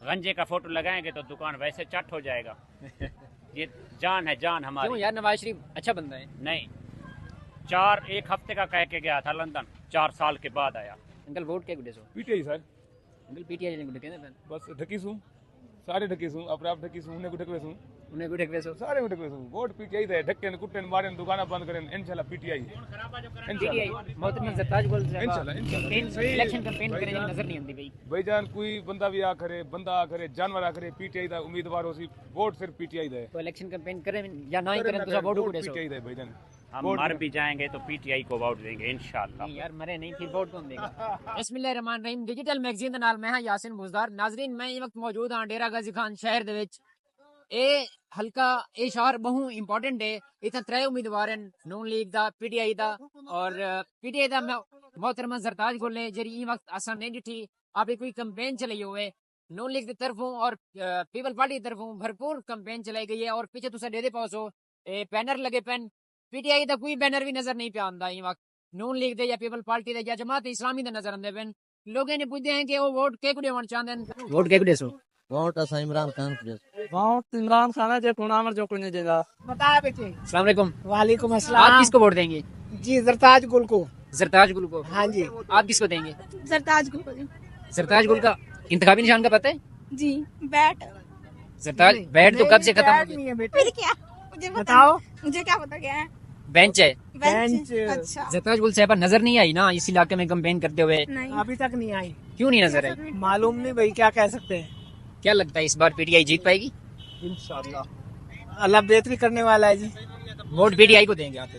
गंजे का फोटो लगाएंगे तो दुकान वैसे चट हो जाएगा। ये जान है, जान हमारी। क्यों यार, नवाज शरीफ अच्छा बंदा है। नहीं, एक हफ्ते का कह के गया था लंदन, 4 साल के बाद आया। अंकल वोट क्या गुडे सो? पीटीआई सर अंकल पीटीआई ने गुडे कहने बस ढकीसूं सारे ढकीसूं अपने आप ढकीसूं उन्हें ढकवेसूं उन्हें गुडे कहवे सारे ढकवेसूं वोट पीटीआई दे ढक्कन कुट्टन मारन दुकाना बंद करें इंशाल्लाह पीटीआई पीटीआई मोहतरम सरताज बोल इंशाल्लाह इलेक्शन कैंपेन करे नजर नहीं आती भाई। भाईजान कोई बंदा भी आ करे, बंदा आ करे, जानवर आ करे, पीटीआई दा उम्मीदवार होसी वोट सिर्फ पीटीआई दे। तो इलेक्शन कैंपेन करें या ना ही करें तो सब वोट गुडे सो। पीटीआई दे भाईजान। हम मर भी जाएंगे तो पीटीआई को वोट देंगे इंशाल्लाह। नहीं यार मरे नहीं, फिर वोट कौन देगा? बिस्मिल्लाहिर्रहमानिर्रहीम। डिजिटल मैगजीन दे नाल मैं हां यासिन बुज़दार। नाज़रीन मैं इस वक्त मौजूद हां डेरा गाजी खान शहर दे विच। ए हल्का ए शहर बहु इंपॉर्टेंट है। इत्थे 3 उम्मीदवार हैं, नून लीग दा, पीटीआई दा और पीटीआई दा मोहतरमा सरताज गुल ने जेरी ई वक्त आसान नहीं दिठी आप कोई कैंपेन चलाई हुए नून लीग की तरफों और पीपल पार्टी की तरफों भरपूर कैंपेन चलाई गई है। और पीछे तुसा दे पास हो बैनर लगे पेन, पीटीआई दा कोई बैनर भी नजर नहीं पे आंदा ई वक्त। नून लीग दे या पीपल पार्टी दे या जमात इस्लामी दे नजर आंदे पेन। लोग ने पूछते हैं कि वो वोट के कुड़े वोट चाहते हैं, वोट के कुड़े सो? वोट असा इमरान खान को वोट इमरान खान है जो टूर्नामेंट जो कोई देगा। बता बेटे। अस्सलाम वालेकुम। वालेकुम आप अस्सलाम। किसको वोट देंगे? जी जरताज गुल को। सरताज गुल को? हाँ जी। आप किसको देंगे? सरताज गुल को। सरताज गुल का इंतखाबी निशान का पता है? जी बैट। सरताज बैट तो कब से खत्म हो नहीं गया? है बेटे। फिर क्या मुझे बताओ। मुझे क्या पता क्या है? बेंच है। बेंच। अच्छा सरताज गुल साहब नजर नहीं आई ना इस इलाके में कैंपेन करते हुए? नहीं अभी तक नहीं आई। क्यों नहीं नजर आई? मालूम नहीं भाई, क्या कह सकते हैं। क्या लगता है इस बार पीटीआई जीत पाएगी? इंशाल्लाह अल्लाह बेहतरी करने वाला है जी। वोट पीटीआई को देंगे आप?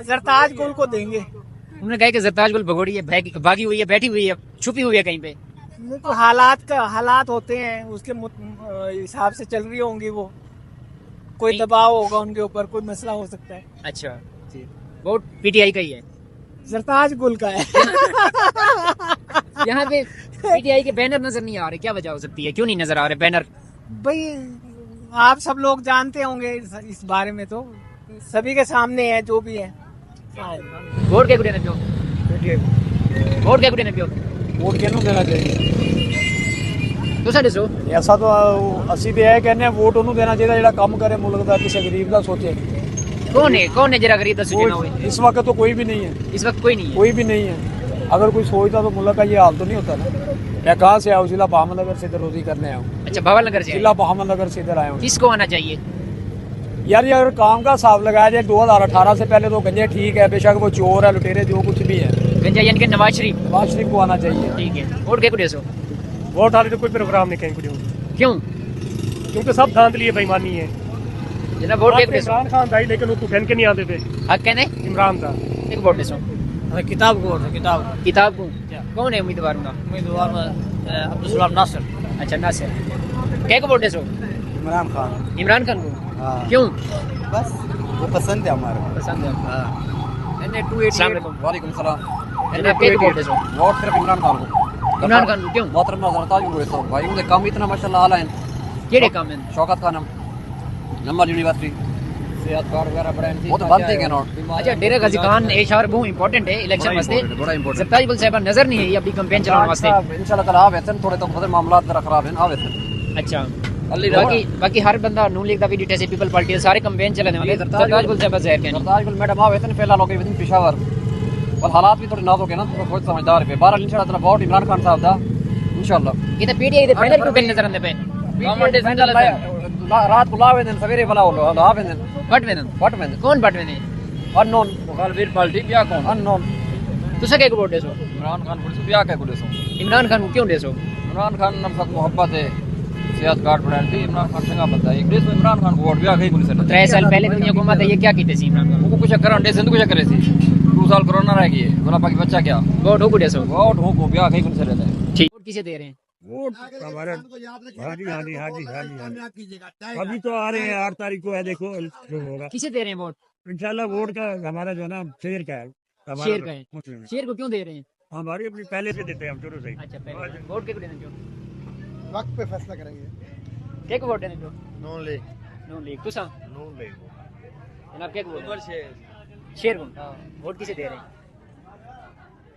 जरताज गुल को देंगे। उन्होंने कहा कि सरताज गुल भगोड़ी है, भागी हुई है, बैठी हुई है, छुपी हुई है कहीं पे। नहीं तो हालात होते हैं उसके हिसाब से चल रही होंगी वो। कोई दबाव होगा उनके ऊपर, कोई मसला हो सकता है। अच्छा जी, वोट पीटीआई का ही है? जरताज गुल का है। यहाँ पे पीटीआई के बैनर नजर नहीं आ रहे, क्या वजह हो सकती है? क्यों नहीं नजर आ रहे बैनर? भाई आप सब लोग जानते होंगे इस बारे में, तो सभी के सामने है जो भी है। वोट के गुड़े ने पियो? वोट के गुड़े ने पियो? वोट किहनू देना चाहिए? तुसा दसो। ऐसा तो ਅਸੀਂ ਤੇ ਇਹ ਕਹਿੰਦੇ ਆ ਵੋਟ ਉਹਨੂੰ ਦੇਣਾ ਚਾਹੀਦਾ ਜਿਹੜਾ ਕੰਮ ਕਰੇ ਮੁਲਕ ਦਾ, ਕਿਸੇ ਗਰੀਬ ਦਾ ਸੋਚੇ। कौन है जरा गरीब का सोचे ना हुए? इस वक्त तो कोई भी नहीं है, इस वक्त कोई नहीं है। कोई भी नहीं है। अगर कोई सोचता तो मुल्क का ये हाल तो नहीं होता ना। मैं कहाँ से आया हूँ? जिला बहामदनगर से इधर रोजी करने आया हूँ। अच्छा भावल नगर से? जिला बहामदनगर से इधर आया हूँ। किसको आना चाहिए? यार ये अगर काम का हिसाब लगाया जाए 2018 से पहले तो गंजे ठीक है, बेशक वो चोर है, लुटेरे, जो कुछ भी है। गंजा यानी कि नवाज शरीफ? नवाज शरीफ को आना चाहिए। ठीक है। वोट के कुड़े सो? वोट आने तो कोई प्रोग्राम नहीं कहीं कुछ, क्यों? क्योंकि सब धांधली है, बेईमानी है। जनाब वोट के कुड़े सो? इमरान खान था लेकिन वो कहन के नहीं आते थे। हक कहने इमरान था। एक वोट दे सो? किताब को किताब किताब को? कौन है उम्मीदवार उनका? उम्मीदवार अब्दुल सलाम नासिर। अच्छा नासिर। क्या को वोट दे सो? इमरान खान। इमरान खान को? क्यों? बस वो पसंद है हमारे। पसंद है। अस्सलाम वालेकुम। वालेकुम सलाम। जनाब क्या को वोट दे सो? वोट सिर्फ इमरान खान को। इमरान खान को क्यों? मोहतरम सरताज को सो भाई उनके काम इतना माशाल्लाह आला है। केड़े काम है? शौकत खानम नंबर यूनिवर्सिटी सेहत कार्ड वगैरह बढ़ाने वो तो बनते हैं नोट। अच्छा डेरा गाजी खान ए शहर बहुत इंपॉर्टेंट है इलेक्शन वास्ते। बड़ा इंपॉर्टेंट। सरताज गुल साहब नजर नहीं है अपनी कैंपेन चलाने वास्ते। इंशाल्लाह ताला आवेतन थोड़े तो बदल मामलात जरा खराब हैं आवेतन। अच्छा बाकी हर बंदा नून लीग का भी डिटेल पीपल पार्टी सारे कैंपेन चलाने वाले। सरताज गुल साहब ज़ाहिर कहने सरताज गुल मैडम आवेतन फिलहाल हो गए विदिन पेशावर और हालात भी थोड़े नाजुक है ना, तो बहुत समझदार है। 12 इंशाल्लाह ताला वोट इमरान खान साहब दा इंशाल्लाह। ये तो पीटीआई दे बैनर क्यों नजर आंदे पे? गवर्नमेंट इज रात को लावे दिन सवेरे वाला हो लावे दिन बट में कौन बट में अननोन मुखालफिर पार्टी क्या कौन अननोन। तुसा के वोट देसो? इमरान खान को क्या क्या को देसो? इमरान खान को क्यों देसो? इमरान खान नम सब मोहब्बत है, सेहत कार्ड बढ़ाती इमरान खान संगा बंदा है। एक देश में इमरान खान को वोट भी आ गई पुलिस ने 3 साल पहले दुनिया हुकूमत है ये क्या कीते सी इमरान खान को कुछ करा अंडे से कुछ करे सी 2 साल कोरोना रह गई बोला बाकी बच्चा क्या वोट हो देसो? वोट हो को भी आ गई पुलिस रहता है। ठीक वोट किसे दे रहे हैं? वोट हमारे हाजी अभी तो आ रहे हैं 8 तारीख को है, देखो जो होगा। किसे दे रहे हैं वोट? इंशाल्लाह वोट का हमारा जो है ना शेर का है। शेर का है? शेर को क्यों दे रहे हैं? हमारी अपनी पहले से देते हैं हम शुरू से। अच्छा पहले वोट के देने क्यों? वक्त पे फैसला करेंगे। के को वोट देने क्यों? नून लीग तुसा? नून लीग जनाब के वोट शेर को वोट किसे दे रहे हैं?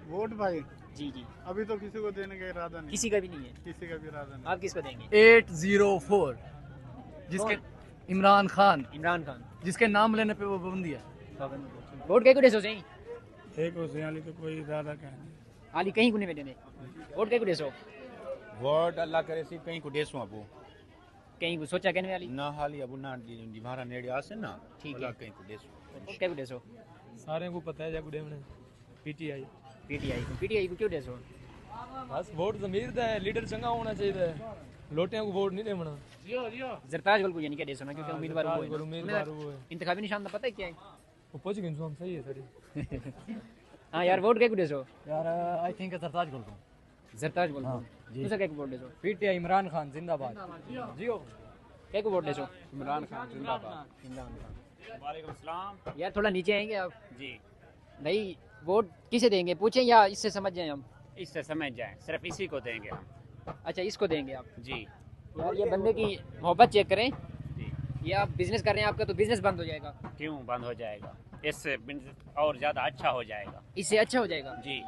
वोट भाई जी जी, अभी तो किसी को देने का इरादा नहीं, किसी का भी नहीं है। किसी का भी इरादा नहीं। आप किसको देंगे? 804 जिसके इमरान खान, इमरान खान। जिसके नाम लेने पे वो पाबंदी है। वोट कहीं को दे सोचे? एक हो सियाली तो कोई इरादा का नहीं। आली कहीं को नहीं देने, वोट कहीं को दे सो? वोट अल्लाह करे सी कहीं को देसो अबू कहीं को सोचा कहने वाली ना हाली अबू ना दिमारा नेड़े आसे ना ठीक अल्लाह है। कहीं को देसो वोट कहीं को दे सो? सारे को पता है जा गुडे में पीटीआई पीटीआई को। पीटीआई को क्यों दे सो? बस वोट जमीर दा है, लीडर चंगा होना चाहिए, लोटियां को वोट नहीं देना। जरताज गोल को यानी क्या दे सो ना, क्योंकि उम्मीदवार वो है। उम्मीदवार वो है, इंतखाबी निशान तो पता है क्या है? वो पहुंच गए हम सही है सर। हाँ यार, वोट कहीं को दे सो? यार आई थिंक सरताज बोल रहा हूँ। जरताज गोल को। दूसरा कहीं को वोट दे सो? पीटीआई इमरान खान जिंदाबाद। जियो कहीं को वोट दे सो? इमरान खान जिंदाबाद। इमरान खान। वालेकुम सलाम यार थोड़ा नीचे आएंगे आप? जी। नहीं, वोट किसे देंगे पूछें या इससे समझ जाएं हम? इससे समझ जाएं, सिर्फ इसी को देंगे हम। अच्छा, इसको देंगे आप? जी यार ये बंदे की मोहब्बत चेक करें। जी। ये आप बिजनेस कर रहे हैं, आपका तो बिजनेस बंद हो जाएगा। क्यों बंद हो जाएगा? इससे बिजनेस और ज़्यादा अच्छा हो जाएगा। इससे अच्छा हो जाएगा। जी,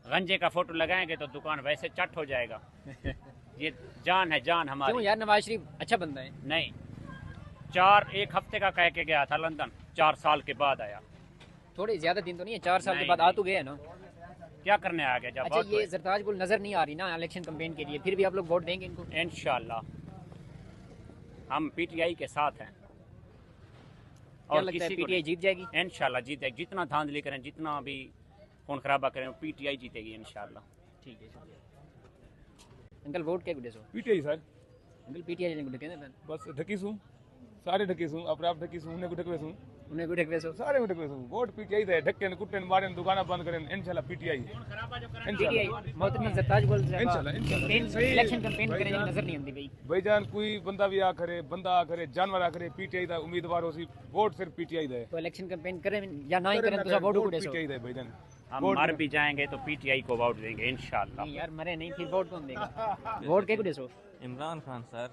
गंजे का फोटो लगाएंगे तो दुकान वैसे चट हो जाएगा। ये जान है, जान क्यों हमारी। यार, नवाज शरीफ अच्छा बंदा है। नहीं, एक हफ्ते का कह के गया था लंदन, 4 साल के बाद आया। थोड़े ज्यादा दिन तो नहीं है, 4 साल के नहीं, बाद आ नहीं। तो गया ना। क्या करने आ गया जब? अच्छा, ये जरताज गुल नजर नहीं आ रही ना इलेक्शन कैंपेन के लिए, फिर भी आप लोग वोट देंगे इनको? इंशाल्लाह हम पीटीआई के साथ हैं। क्या लगता है पीटीआई जीत जाएगी? इंशाल्लाह जीतेगी। जितना धांधली करें, जितना भी खून खराबा करें, पीटीआई जीतेगी इंशाल्लाह। ठीक है, शुक्रिया। अंकल वोट क्या गुडे सो? पीटीआई सर अंकल पीटीआई ने गुडे कहने बस ढकी सूं सारे ढकी सूं अपने आप ढकी सूं उन्हें को ढकवे सूं उन्हें गुडे कहवे सो? सारे को ढकवे सूं वोट पीटीआई दे ढक्के ने कुट्टे ने मारे दुकाना बंद करें इंशाल्लाह पीटीआई पीटीआई मोहतरम जरताज गुल इलेक्शन कैंपेन करें नजर नहीं आती भाई। भाईजान कोई बंदा भी आ करे, बंदा आ करे, जानवर आ करे, पीटीआई दा उम्मीदवार हो सी वोट सिर्फ पीटीआई दे। तो इलेक्शन कैंपेन करें या ना ही करें तो वोट गुडे सो? पीटीआई दे भाईजान। हम मर भी जाएंगे तो पीटीआई को वोट देंगे इंशाल्लाह। नहीं यार, मरे नहीं फिर वोट कौन देगा? वोट क्या गुडे सो? इमरान खान सर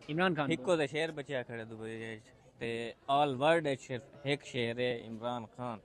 इमरान खान इको दे शेर बचिया खड़े दुबई ते ऑल वर्ल्ड सिर्फ एक शेर है इमरान खान।